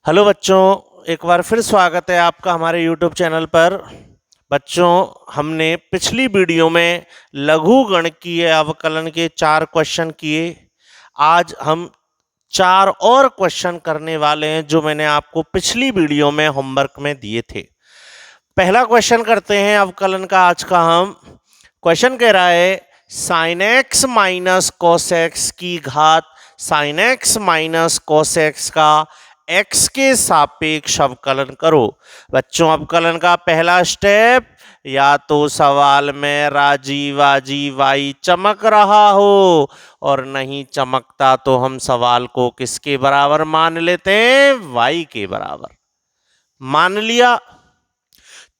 Hello बच्चों, एक बार फिर स्वागत है आपका हमारे YouTube चैनल पर। बच्चों, हमने पिछली वीडियो में लघु गणकीय अवकलन के 4 क्वेश्चन किए। आज हम 4 और क्वेश्चन करने वाले हैं जो मैंने आपको पिछली वीडियो में होमवर्क में दिए थे। पहला क्वेश्चन करते हैं अवकलन का आज का हम। क्वेश्चन कह रहा है sin x minus cos x की घात sin x minus cos x का x के सापेक्ष अवकलन करो। बच्चों, अवकलन का पहला स्टेप, या तो सवाल में राजी वाजी y चमक रहा हो और नहीं चमकता तो हम सवाल को किसके बराबर मान लेते हैं? y के बराबर मान लिया।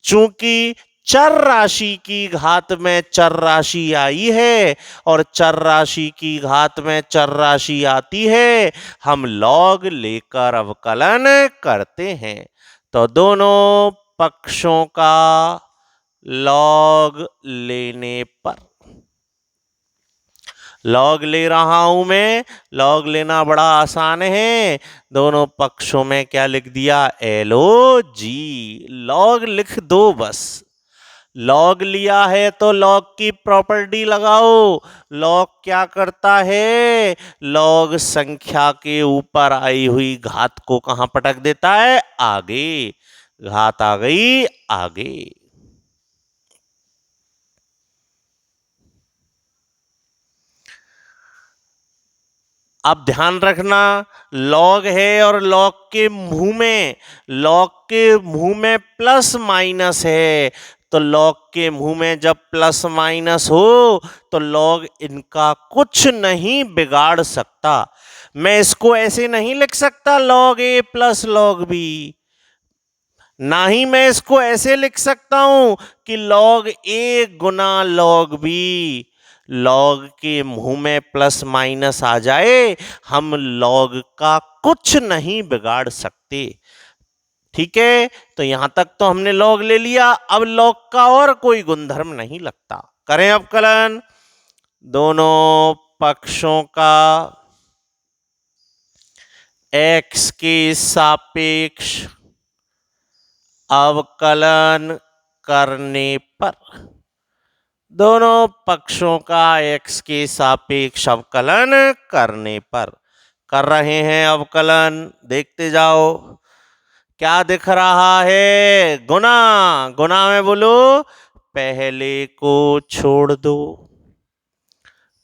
चूंकि चर राशि की घात में चर राशि आई है और चर राशि की घात में चर राशि आती है, हम लॉग लेकर अवकलन करते हैं। तो दोनों पक्षों का लॉग लेने पर, लॉग ले रहा हूं मैं, लॉग लेना बड़ा आसान है। दोनों पक्षों में क्या लिख दिया? LOG, लॉग लिख दो बस। लॉग लिया है तो लॉग की प्रॉपर्टी लगाओ। लॉग क्या करता है? लॉग संख्या के ऊपर आई हुई घात को कहां पटक देता है? आगे। घात आ गई आगे। अब ध्यान रखना, लॉग है और लॉग के मुंह में प्लस माइनस है। तो लॉग के मुंह में जब प्लस माइनस हो तो लॉग इनका कुछ नहीं बिगाड़ सकता। मैं इसको ऐसे नहीं लिख सकता लॉग ए प्लस लॉग बी, ना ही मैं इसको ऐसे लिख सकता हूं कि लॉग ए गुना लॉग बी। लॉग के मुंह में प्लस माइनस आ जाए, हम लॉग का कुछ नहीं बिगाड़ सकते। ठीक है, तो यहां तक तो हमने लॉग ले लिया। अब लॉग का और कोई गुणधर्म नहीं लगता। करें अवकलन। दोनों पक्षों का x के सापेक्ष अवकलन करने पर, दोनों पक्षों का x के सापेक्ष अवकलन करने पर कर रहे हैं अवकलन। देखते जाओ क्या दिख रहा है? गुना। गुना में बोलो, पहले को छोड़ दो,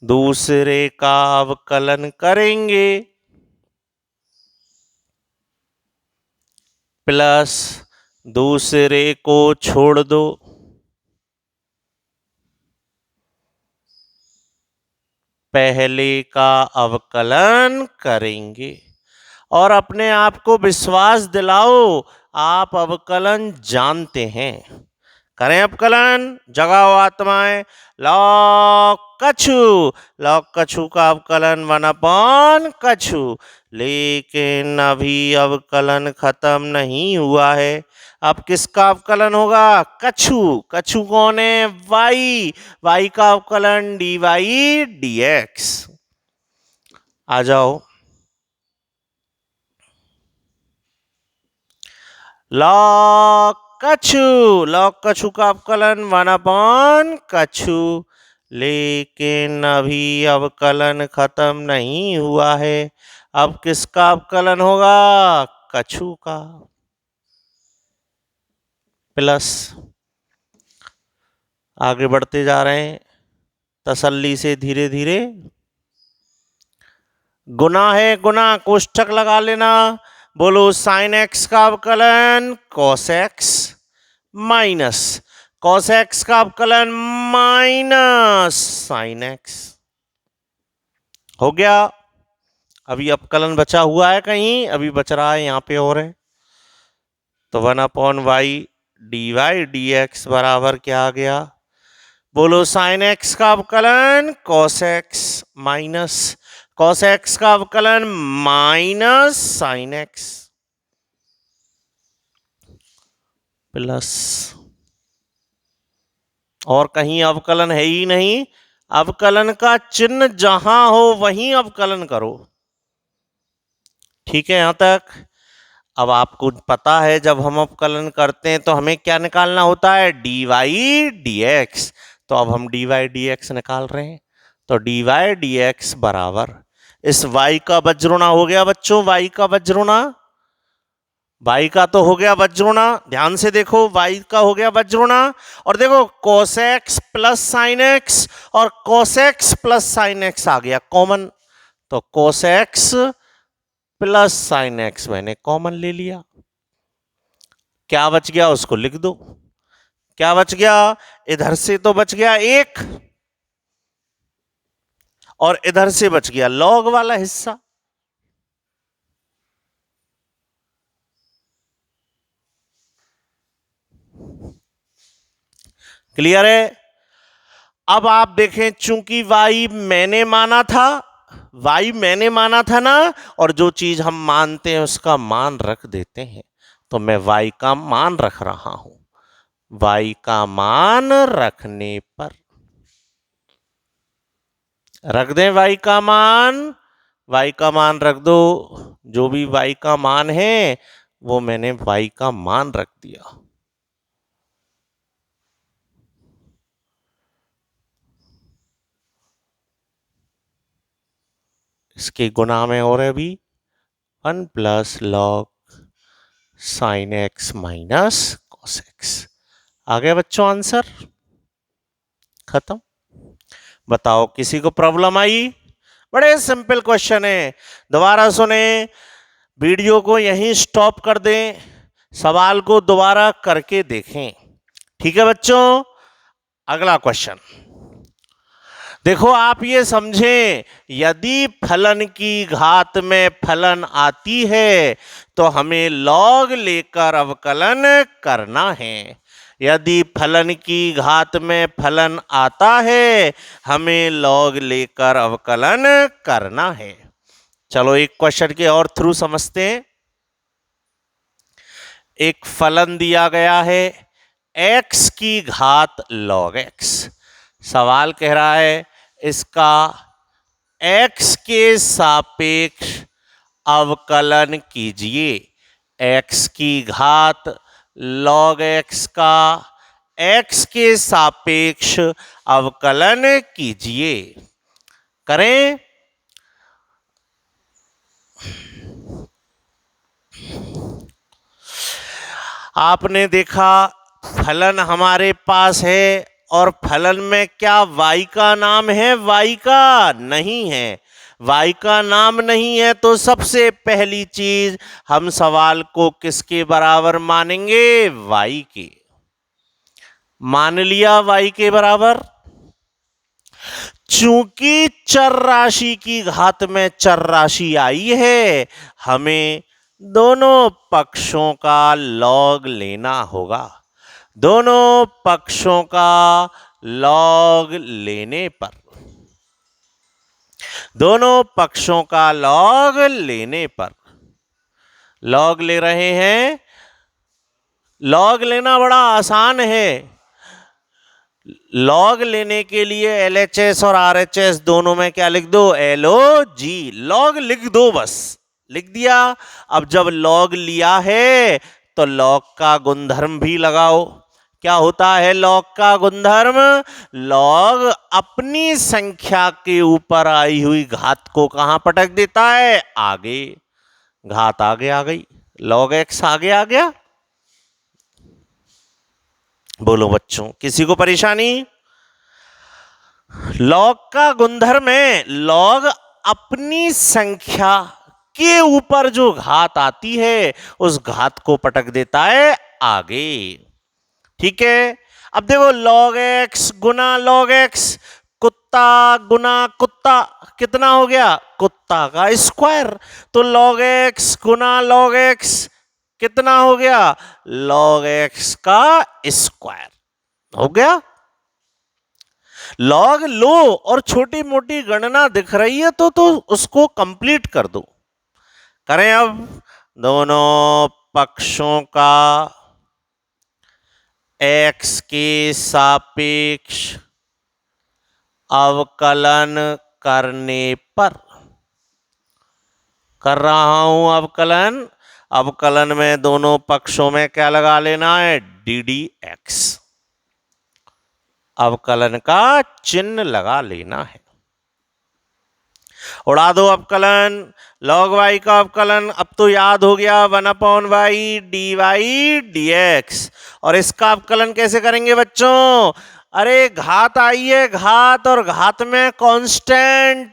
दूसरे का अवकलन करेंगे, प्लस दूसरे को छोड़ दो, पहले का अवकलन करेंगे। और अपने आप को विश्वास दिलाओ, आप अवकलन जानते हैं। करें अवकलन। जगाओ आत्माएं। लॉग कछु, लॉग कछु का अवकलन 1 कछु। लेकिन अभी अवकलन खत्म नहीं हुआ है। अब किसका अवकलन होगा? कछु। कछु कौन है? y। y का अवकलन dy dx। आ जाओ। लॉग कछु, लॉग कछु का अवकलन 1 कछु। लेकिन अभी अवकलन खत्म नहीं हुआ है। अब किसका अवकलन होगा? कछु का, प्लस। आगे बढ़ते जा रहे हैं तसल्ली से, धीरे धीरे। गुना है, गुना, कोष्ठक लगा लेना। बोलो साइन एक्स का अवकलन cos x minus cos x का अवकलन माइनस साइन एक्स। हो गया। अभी अवकलन बचा हुआ है कहीं? अभी बच रहा है, यहां पे और है। तो 1/y dy dx बराबर क्या आ गया? बोलो साइन एक्स का अवकलन cos x minus cos x का अवकलन माइनस साइन एक्स प्लस। और कहीं अवकलन है ही नहीं। अवकलन का चिन्ह जहां हो वहीं अवकलन करो। ठीक है यहां तक? अब आपको पता है जब हम अवकलन करते हैं तो हमें क्या निकालना होता है, dy dx। तो अब हम dy dx निकाल रहे हैं। तो dy dx बराबर इस y का वज्रुणा हो गया बच्चों, y का वज्रुणा, y का तो हो गया वज्रुणा, ध्यान से देखो y का हो गया वज्रुणा, और देखो cos x plus sign x और cos x plus sign x आ गया कॉमन। तो cos x plus sign x मैंने कॉमन ले लिया। क्या बच गया उसको लिख दो। क्या बच गया, इधर से तो बच गया एक और इधर से बच गया लॉग वाला हिस्सा। क्लियर है। अब आप देखें, चूंकि y मैंने माना था, y मैंने माना था ना, और जो चीज हम मानते हैं उसका मान रख देते हैं। तो मैं y का मान रख रहा हूं। y का मान रखने पर रख दें y का मान, y का मान रख दो। जो भी y का मान है वो मैंने y का मान रख दिया। इसके गुना में और है भी 1 plus log sine x minus cos x. आ गया बच्चों आंसर, खत्म। बताओ किसी को प्रॉब्लम आई? बड़े सिंपल क्वेश्चन है। दोबारा सुने, वीडियो को यहीं स्टॉप कर दें, सवाल को दोबारा करके देखें। ठीक है बच्चों। अगला क्वेश्चन देखो, आप ये समझें, यदि फलन की घात में फलन आती है तो हमें लॉग लेकर अवकलन करना है। यदि फलन की घात में फलन आता है हमें लॉग लेकर अवकलन करना है। चलो एक क्वेश्चन के और थ्रू समझते हैं। एक फलन दिया गया है x की घात log x। सवाल कह रहा है इसका x के सापेक्ष अवकलन कीजिए। x की घात log x का x के सापेक्ष अवकलन कीजिए। करें। आपने देखा फलन हमारे पास है और फलन में क्या y का नाम है? y का नहीं है। y का नाम नहीं है तो सबसे पहली चीज हम सवाल को किसके बराबर मानेंगे? y के। मान लिया y के बराबर। चूंकि चर राशि की घात में चर राशि आई है हमें दोनों पक्षों का लॉग लेना होगा। दोनों पक्षों का लॉग लेने पर, दोनों पक्षों का लॉग लेने पर, लॉग ले रहे हैं। लॉग लेना बड़ा आसान है। लॉग लेने के लिए LHS और RHS दोनों में क्या लिख दो? LOG। लॉग लिख दो, बस लिख दिया। अब जब लॉग लिया है तो लॉग का गुणधर्म भी लगाओ। क्या होता है लॉग का गुणधर्म? लॉग अपनी संख्या के ऊपर आई हुई घात को कहां पटक देता है? आगे। घात आगे आ गई, log x आगे आ गया। बोलो बच्चों, किसी को परेशानी? लॉग का गुणधर्म है, लॉग अपनी संख्या के ऊपर जो घात आती है उस घात को पटक देता है आगे। ठीक है। अब देखो log x गुना log x, कुत्ता गुना कुत्ता कितना हो गया? कुत्ता का स्क्वायर। तो log x गुना log x कितना हो गया? log x का स्क्वायर हो गया। लॉग लो और छोटी मोटी गणना दिख रही है तो उसको कंप्लीट कर दो। करें अब। दोनों पक्षों का x के सापेक्ष अवकलन करने पर, कर रहा हूं अवकलन। अवकलन में दोनों पक्षों में क्या लगा लेना है, डी डी एक्स, अवकलन का चिन्ह लगा लेना है। उड़ा दो अवकलन, लॉग वाई का अवकलन अब तो याद हो गया, 1/y D Y D x. और इसका अवकलन कैसे करेंगे बच्चों, अरे घात आई है, घात, और घात में कांस्टेंट,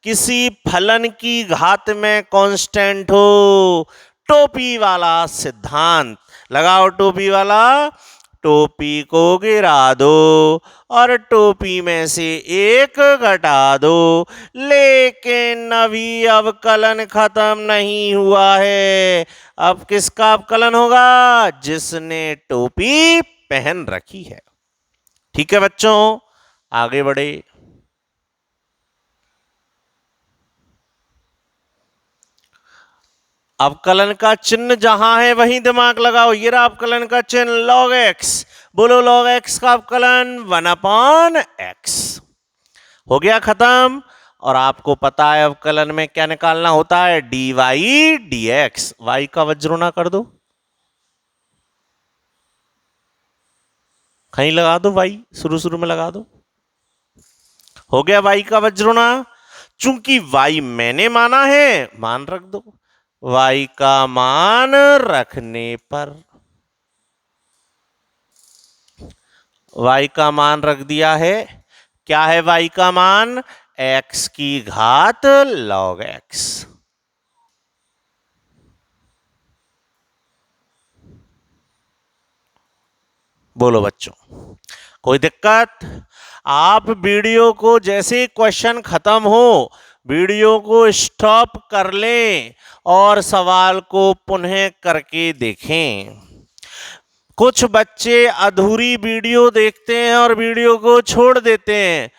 किसी फलन की घात में कांस्टेंट हो, टोपी वाला सिद्धांत लगाओ, टोपी वाला, टोपी को गिरा दो और टोपी में से एक घटा दो, लेकिन अभी अवकलन खत्म नहीं हुआ है। अब किसका अवकलन होगा, जिसने टोपी पहन रखी है। ठीक है बच्चों, आगे बढ़े। अवकलन का चिन्ह जहां है वहीं दिमाग लगाओ। ये रहा अवकलन का चिन्ह, लॉग एक्स। बोलो लॉग एक्स का अवकलन 1/x हो गया खत्म। और आपको पता है अवकलन में क्या निकालना होता है, D Y D X. Y का वज्रोना कर दो, कहीं लगा दो, वाई शुरू शुरू में लगा दो, हो गया वाई का वज्रोना। चूंकि वाई मैंने माना है, मान रख दो, वाई का मान रखने पर, वाई का मान रख दिया है। क्या है वाई का मान, एक्स की घात लॉग एक्स। बोलो बच्चों, कोई दिक्कत? आप वीडियो को जैसे क्वेश्चन खत्म हो, वीडियो को स्टॉप कर लें और सवाल को पुनः करके देखें। कुछ बच्चे अधूरी वीडियो देखते हैं और वीडियो को छोड़ देते हैं।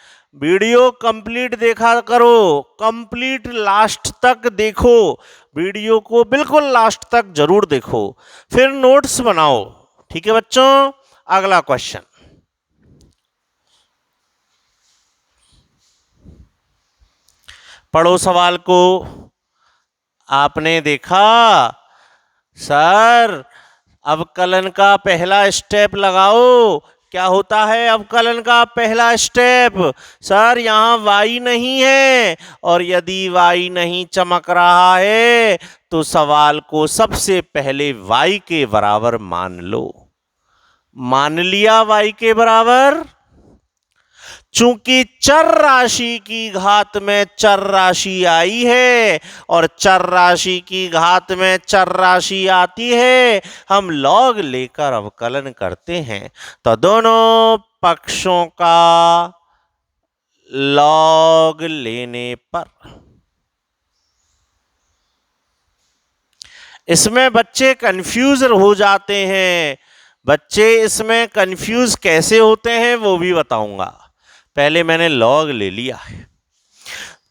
वीडियो कंप्लीट देखा करो, कंप्लीट लास्ट तक देखो, वीडियो को बिल्कुल लास्ट तक जरूर देखो, फिर नोट्स बनाओ। ठीक है बच्चों, अगला क्वेश्चन, पढ़ो सवाल को। आपने देखा सर अवकलन का पहला स्टेप लगाओ, क्या होता है अवकलन का पहला स्टेप, सर यहाँ y नहीं है, और यदि y नहीं चमक रहा है तो सवाल को सबसे पहले y के बराबर मान लो। मान लिया y के बराबर, चूंकि चर राशि की घात में चर राशि आई है और चर राशि की घात में चर राशि आती है, हम लॉग लेकर अवकलन करते हैं, तो दोनों पक्षों का लॉग लेने पर। इसमें बच्चे कंफ्यूज हो जाते हैं। बच्चे इसमें कंफ्यूज कैसे होते हैं वो भी बताऊंगा, पहले मैंने लॉग ले लिया है।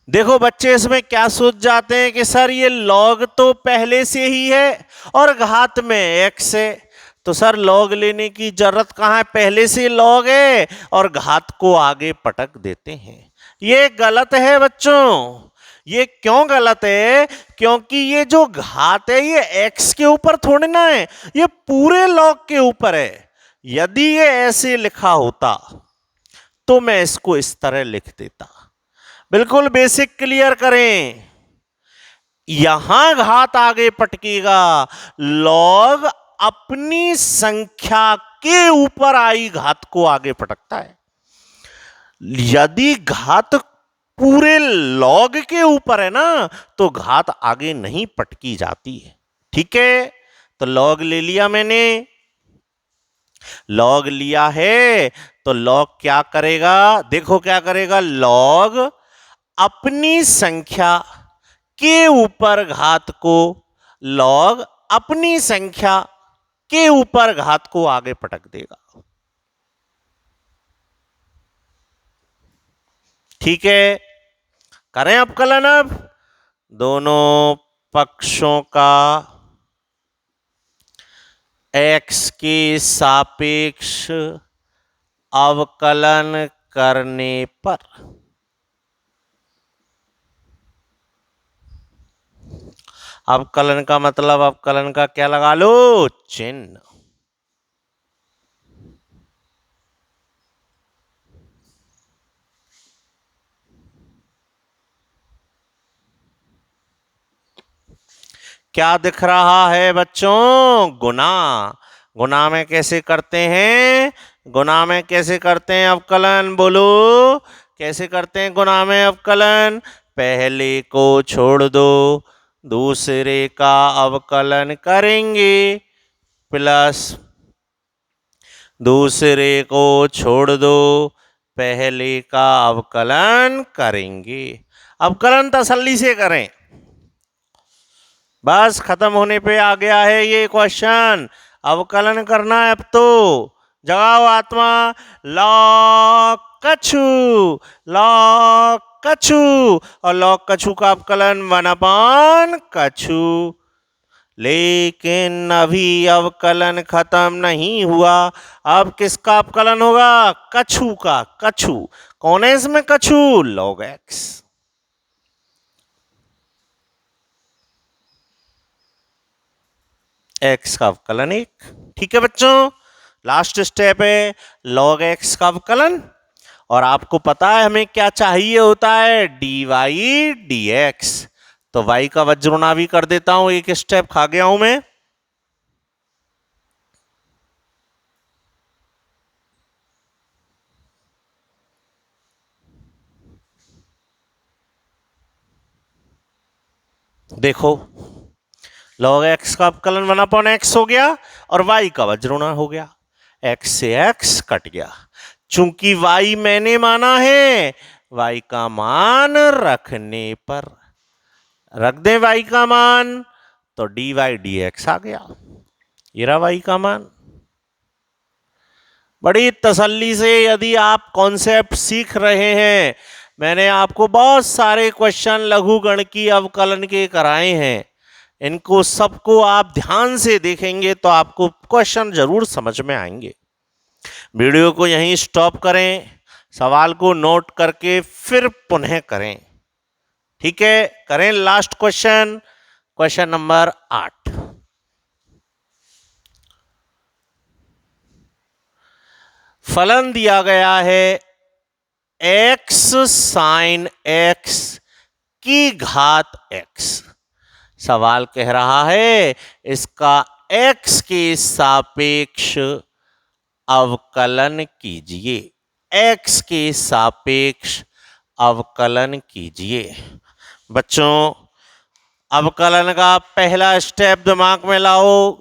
देखो बच्चे इसमें क्या सोच जाते हैं कि सर ये लॉग तो पहले से ही है और घात में एक्स है, तो सर लॉग लेने की जरूरत कहाँ है, पहले से लॉग है और घात को आगे पटक देते हैं। ये गलत है बच्चों। ये क्यों गलत है, क्योंकि ये जो घात है ये एक्स के ऊपर थोड़ी ना है, ये पूरे लॉग के ऊपर है। यदि ये ऐसे लिखा होता तो मैं इसको इस तरह लिख देता। बिल्कुल बेसिक क्लियर करें, यहां घात आगे पटकेगा, लॉग अपनी संख्या के ऊपर आई घात को आगे पटकता है। यदि घात पूरे लॉग के ऊपर है ना तो घात आगे नहीं पटकी जाती है। ठीक है, तो लॉग ले लिया मैंने, लॉग लिया है तो लॉग क्या करेगा, देखो क्या करेगा, लॉग अपनी संख्या के ऊपर घात को, लॉग अपनी संख्या के ऊपर घात को आगे पटक देगा। ठीक है, करें अवकलन। अब दोनों पक्षों का x के सापेक्ष अवकलन करने पर अवकलन का मतलब अवकलन का क्या लगा लो, चिन्ह। क्या दिख रहा है बच्चों, गुना। गुना में कैसे करते हैं, गुना में कैसे करते हैं अवकलन, बोलो कैसे करते हैं गुना में अवकलन। पहले को छोड़ दो, दूसरे का अवकलन करेंगे, प्लस दूसरे को छोड़ दो, पहले का अवकलन करेंगे। अवकलन तसल्ली से करें, बस खत्म होने पे आ गया है ये क्वेश्चन। अवकलन करना है अब तो, जगाओ आत्मा। लॉग कछु, लॉग कछु, और लॉग कछु का अवकलन 1/, कछु। लेकिन अभी अवकलन खत्म नहीं हुआ, अब किसका अवकलन होगा, कछु का। कछु कौन है इसमें, कछु लॉग एक्स। एक्स का अवकलन 1, ठीक है बच्चों। लास्ट स्टेप है लॉग एक्स का अवकलन, और आपको पता है हमें क्या चाहिए होता है, डी वाई डी एक्स। तो वाई का वज्रोना भी कर देता हूं, एक स्टेप खा गया हूं मैं। देखो लॉग एक्स का अवकलन 1/x हो गया, और वाई का वज्रोना हो गया। एक्स से एक्स कट गया, चूंकि वाई मैंने माना है, वाई का मान रखने पर रख दें वाई का मान, तो डी वाई डी एक्स आ गया, ये रहा वाई का मान। बड़ी तसल्ली से यदि आप कॉन्सेप्ट सीख रहे हैं, मैंने आपको बहुत सारे क्वेश्चन लघु गणकीय अवकलन के कराए हैं, इनको सबको आप ध्यान से देखेंगे तो आपको क्वेश्चन जरूर समझ में आएंगे। वीडियो को यहीं स्टॉप करें, सवाल को नोट करके फिर पुनः करें, ठीक है। करें लास्ट क्वेश्चन, क्वेश्चन नंबर 8। फलन दिया गया है x साइन x की घात x। सवाल कह रहा है इसका x के सापेक्ष अवकलन कीजिए, x के सापेक्ष अवकलन कीजिए। बच्चों अवकलन का पहला स्टेप दिमाग में लाओ,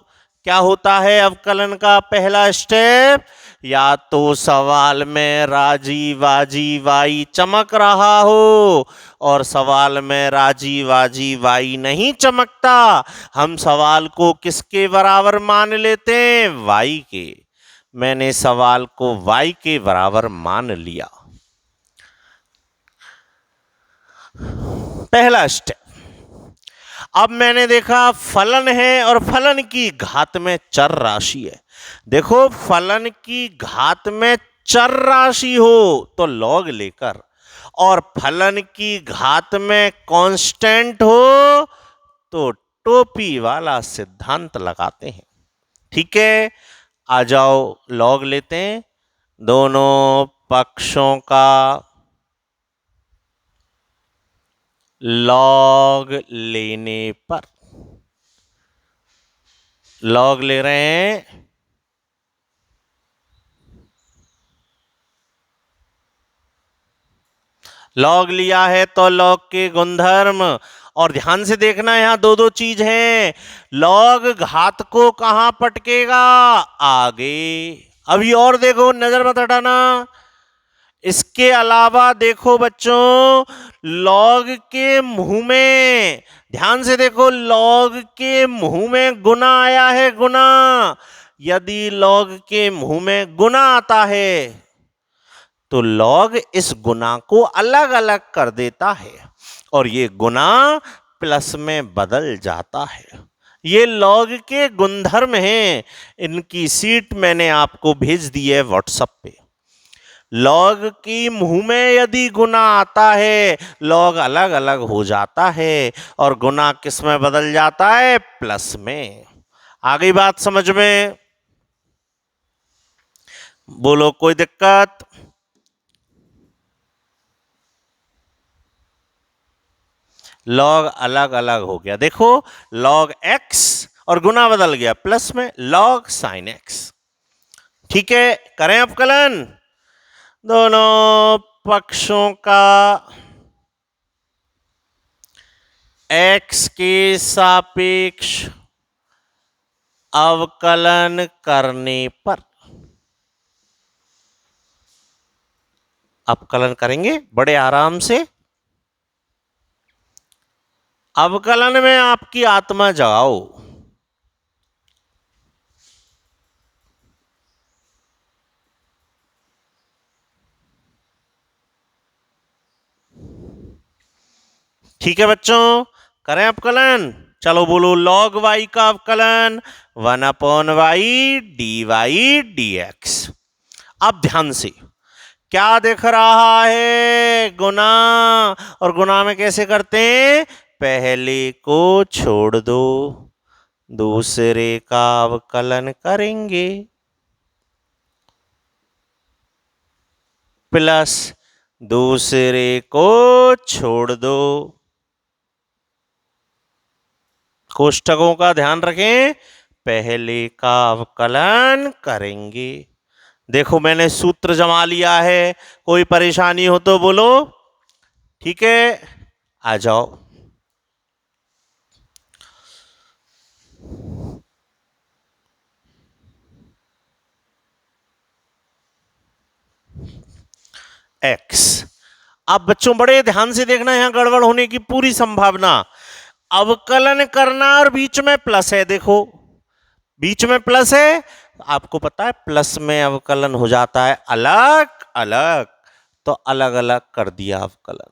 क्या होता है अवकलन का पहला स्टेप, या तो सवाल में राजी वाजी वाई चमक रहा हो, और सवाल में राजी वाजी वाई नहीं चमकता, हम सवाल को किसके बराबर मान लेते हैं, वाई के। मैंने सवाल को वाई के बराबर मान लिया, पहला स्टेप। अब मैंने देखा फलन है और फलन की घात में चर राशि है। देखो फलन की घात में चर राशि हो तो लॉग लेकर, और फलन की घात में कांस्टेंट हो तो टोपी वाला सिद्धांत लगाते हैं, ठीक है। आ जाओ लॉग लेते हैं, दोनों पक्षों का लॉग लेने पर, लॉग ले रहे हैं, लॉग लिया है तो लॉग के गुणधर्म, और ध्यान से देखना यहां दो दो चीज हैं, लॉग घात को कहां पटकेगा, आगे। अभी और देखो, नजर मत हटाना। इसके अलावा देखो बच्चों, लॉग के मुंह में, ध्यान से देखो, लॉग के मुंह में गुना आया है, गुना। यदि लॉग के मुंह में गुना आता है तो लॉग इस गुना को अलग अलग कर देता है, और ये गुना प्लस में बदल जाता है। ये लॉग के गुणधर्म हैं, इनकी सीट मैंने आपको भेज दी है व्हाट्सएप पे। लॉग की मुंह में यदि गुना आता है, लॉग अलग अलग हो जाता है और गुना किस में बदल जाता है? प्लस में। आ गई बात समझ में? बोलो कोई दिक्कत? लॉग अलग अलग हो गया, देखो लॉग एक्स और गुना बदल गया प्लस में, लॉग साइन एक्स। ठीक है, करें अवकलन दोनों पक्षों का एक्स के सापेक्ष अवकलन करने पर। अवकलन करेंगे बड़े आराम से। अवकलन में आपकी आत्मा जगाओ। ठीक है बच्चों, करें अवकलन। चलो बोलो, लॉग वाई का अवकलन 1/y dy/dx। अब ध्यान से, क्या दिख रहा है? गुना। और गुना में कैसे करते हैं? पहले को छोड़ दो, दूसरे का अवकलन करेंगे, प्लस दूसरे को छोड़ दो। कोष्ठकों का ध्यान रखें, पहले का अवकलन करेंगे। देखो मैंने सूत्र जमा लिया है, कोई परेशानी हो तो बोलो। ठीक है, आ जाओ। एक्स। अब बच्चों बड़े ध्यान से देखना, यहां गड़बड़ होने की पूरी संभावना। अवकलन करना और बीच में प्लस है, देखो बीच में प्लस है। आपको पता है प्लस में अवकलन हो जाता है अलग अलग, तो अलग अलग कर दिया अवकलन।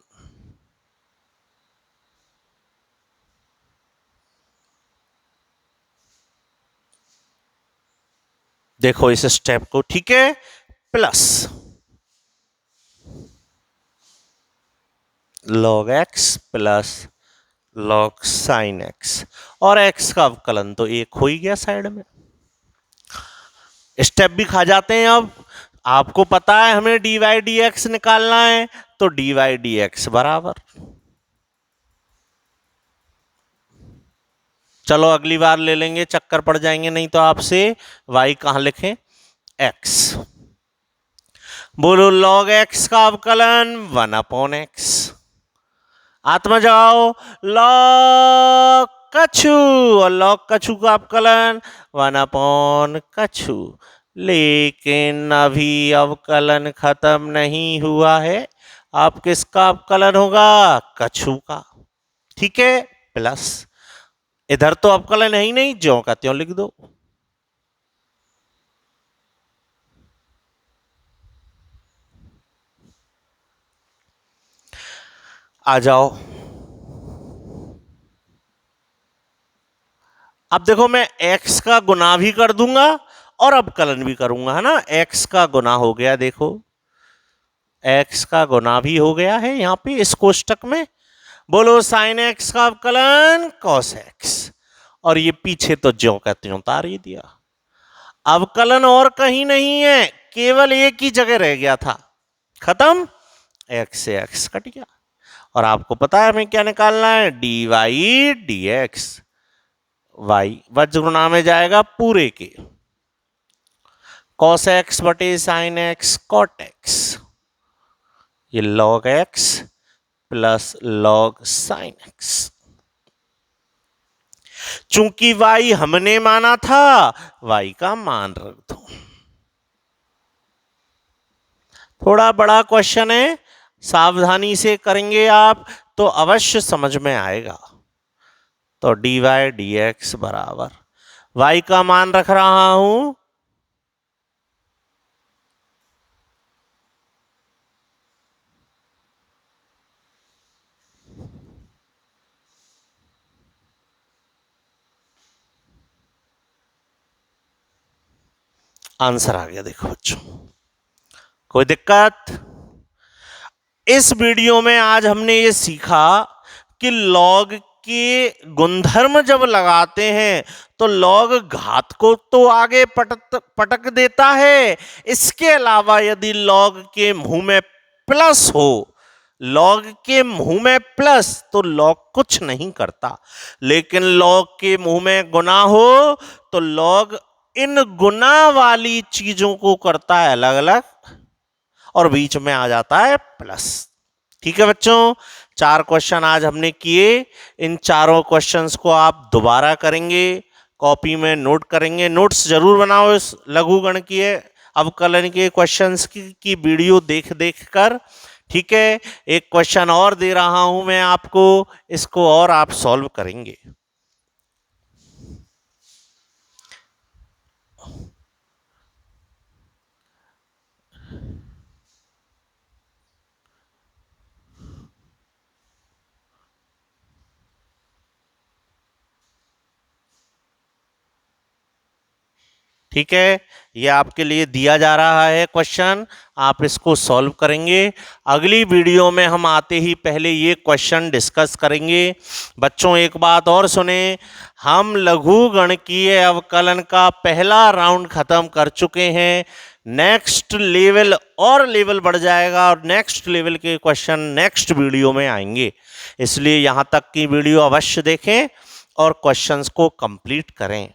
देखो इस स्टेप को, ठीक है, plus log x plus log sine x, और एक्स का अवकलन तो एक हो ही गया साइड में। स्टेप भी खा जाते हैं। अब आपको पता है हमें dy dx निकालना है, तो dy dx बराबर, चलो अगली बार ले लेंगे, चक्कर पड़ जाएंगे नहीं तो आपसे। y कहां लिखें? x। बोलो log x का अवकलन 1/x। आत्मा जगाओ, log कछु, और log कछु का अवकलन 1/कछु। लेकिन अभी अवकलन खत्म नहीं हुआ है। आप किसका अवकलन होगा? कछु का। ठीक है, प्लस इधर तो अवकलन है ही नहीं, ज्यों का त्यों लिख दो। आ जाओ। अब देखो मैं x का गुना भी कर दूंगा और अवकलन भी करूंगा, है ना। x का गुना हो गया, देखो x का गुना भी हो गया है यहां पे इस कोष्टक में। बोलो साइन x का अवकलन cos x, और ये पीछे तो ज्यों का त्यों उतार ही दिया। अवकलन और कहीं नहीं है, केवल एक ही जगह रह गया था, खत्म। x से x कट गया, और आपको पता है हमें क्या निकालना है? dy dx। y वज्रगुणा में जाएगा पूरे के, cos x बटे साइन x cot x, ये log x plus log sine x। चूंकि y हमने माना था, y का मान रख दो। थोड़ा बड़ा क्वेश्चन है, सावधानी से करेंगे आप तो अवश्य समझ में आएगा। तो dy dx बराबर, y का मान रख रहा हूं आंसर आ गया। देखो बच्चों, कोई दिक्कत? इस वीडियो में आज हमने ये सीखा कि लॉग के गुणधर्म जब लगाते हैं तो लॉग घात को तो आगे पटक देता है। इसके अलावा यदि लॉग के मुंह में प्लस हो, लॉग के मुंह में प्लस, तो लॉग कुछ नहीं करता। लेकिन लॉग के मुंह में गुना हो तो लॉग इन गुना वाली चीजों को करता है अलग अलग और बीच में आ जाता है प्लस। ठीक है बच्चों, 4 क्वेश्चन आज हमने किए। इन चारों क्वेश्चंस को आप दोबारा करेंगे, कॉपी में नोट करेंगे। नोट्स जरूर बनाओ इस लघुगणकीय अवकलन के क्वेश्चंस की वीडियो देख देख कर। ठीक है, एक क्वेश्चन और दे रहा हूं मैं आपको, इसको और आप सॉल्व करेंगे। ठीक है, ये आपके लिए दिया जा रहा है क्वेश्चन, आप इसको सॉल्व करेंगे। अगली वीडियो में हम आते ही पहले ये क्वेश्चन डिस्कस करेंगे। बच्चों एक बात और सुने, हम लघुगणकीय अवकलन का पहला राउंड खत्म कर चुके हैं। नेक्स्ट लेवल और लेवल बढ़ जाएगा और नेक्स्ट लेवल के क्वेश्चन नेक्स्ट वीडियो में आएंगे। इसलिए यहाँ तक की वीडियो अवश्य देखें और क्वेश्चंस को कंप्लीट करें।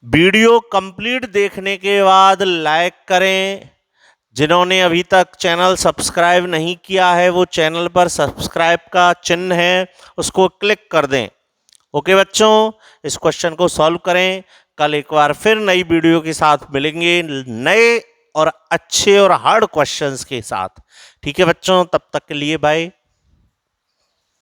वीडियो कंप्लीट देखने के बाद लाइक करें। जिन्होंने अभी तक चैनल सब्सक्राइब नहीं किया है वो चैनल पर सब्सक्राइब का चिन्ह है, उसको क्लिक कर दें। ओके बच्चों, इस क्वेश्चन को सॉल्व करें। कल एक बार फिर नई वीडियो के साथ मिलेंगे, नए और अच्छे और हार्ड क्वेश्चंस के साथ। ठीक है बच्चों, तब तक के लिए बाय।